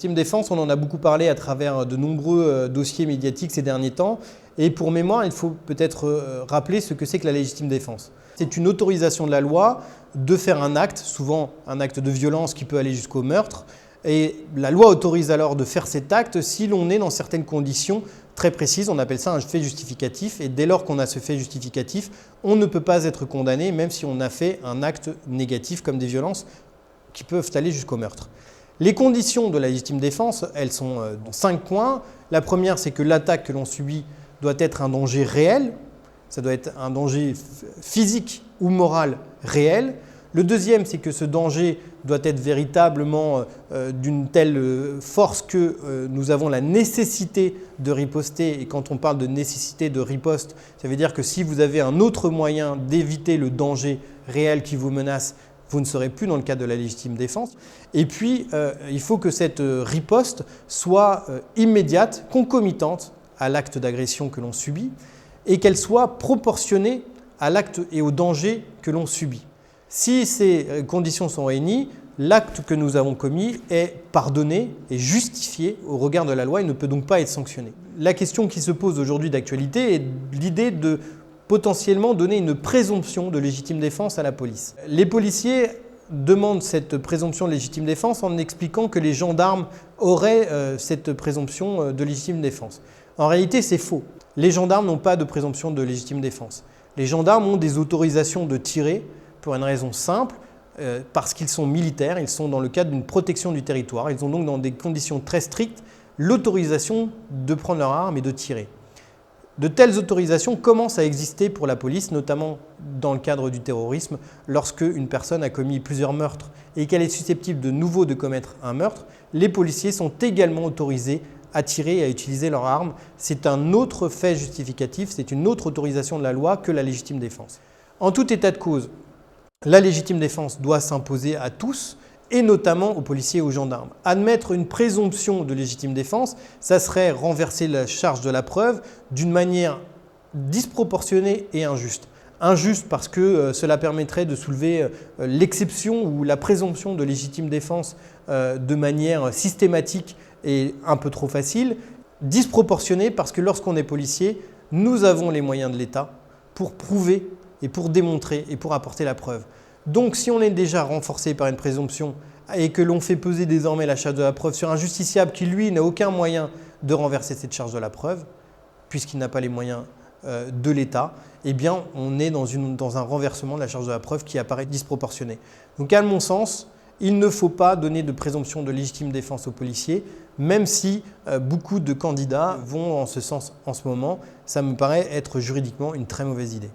légitime défense, on en a beaucoup parlé à travers de nombreux dossiers médiatiques ces derniers temps. Et pour mémoire, il faut peut-être rappeler ce que c'est que la légitime défense. C'est une autorisation de la loi de faire un acte, souvent un acte de violence qui peut aller jusqu'au meurtre. Et la loi autorise alors de faire cet acte si l'on est dans certaines conditions très précises. On appelle ça un fait justificatif. Et dès lors qu'on a ce fait justificatif, on ne peut pas être condamné, même si on a fait un acte négatif comme des violences qui peuvent aller jusqu'au meurtre. Les conditions de la légitime défense, elles sont dans 5 points. La première, c'est que l'attaque que l'on subit doit être un danger réel. Ça doit être un danger physique ou moral réel. Le deuxième, c'est que ce danger doit être véritablement d'une telle force que nous avons la nécessité de riposter. Et quand on parle de nécessité de riposte, ça veut dire que si vous avez un autre moyen d'éviter le danger réel qui vous menace, vous ne serez plus dans le cadre de la légitime défense. Et puis, il faut que cette riposte soit immédiate, concomitante à l'acte d'agression que l'on subit et qu'elle soit proportionnée à l'acte et au danger que l'on subit. Si ces conditions sont réunies, l'acte que nous avons commis est pardonné et justifié au regard de la loi et ne peut donc pas être sanctionné. La question qui se pose aujourd'hui d'actualité est l'idée de potentiellement donner une présomption de légitime défense à la police. Les policiers demandent cette présomption de légitime défense en expliquant que les gendarmes auraient cette présomption de légitime défense. En réalité, c'est faux. Les gendarmes n'ont pas de présomption de légitime défense. Les gendarmes ont des autorisations de tirer pour une raison simple, parce qu'ils sont militaires, ils sont dans le cadre d'une protection du territoire. Ils ont donc dans des conditions très strictes l'autorisation de prendre leur arme et de tirer. De telles autorisations commencent à exister pour la police, notamment dans le cadre du terrorisme, lorsque une personne a commis plusieurs meurtres et qu'elle est susceptible de nouveau de commettre un meurtre, les policiers sont également autorisés à tirer et à utiliser leur arme. C'est un autre fait justificatif, c'est une autre autorisation de la loi que la légitime défense. En tout état de cause, la légitime défense doit s'imposer à tous, et notamment aux policiers et aux gendarmes. Admettre une présomption de légitime défense, ça serait renverser la charge de la preuve d'une manière disproportionnée et injuste. Injuste parce que cela permettrait de soulever l'exception ou la présomption de légitime défense de manière systématique et un peu trop facile. Disproportionnée parce que lorsqu'on est policier, nous avons les moyens de l'État pour prouver et pour démontrer et pour apporter la preuve. Donc si on est déjà renforcé par une présomption et que l'on fait peser désormais la charge de la preuve sur un justiciable qui lui n'a aucun moyen de renverser cette charge de la preuve, puisqu'il n'a pas les moyens de l'État, eh bien on est dans un renversement de la charge de la preuve qui apparaît disproportionné. Donc à mon sens, il ne faut pas donner de présomption de légitime défense aux policiers, même si beaucoup de candidats vont en ce sens en ce moment. Ça me paraît être juridiquement une très mauvaise idée.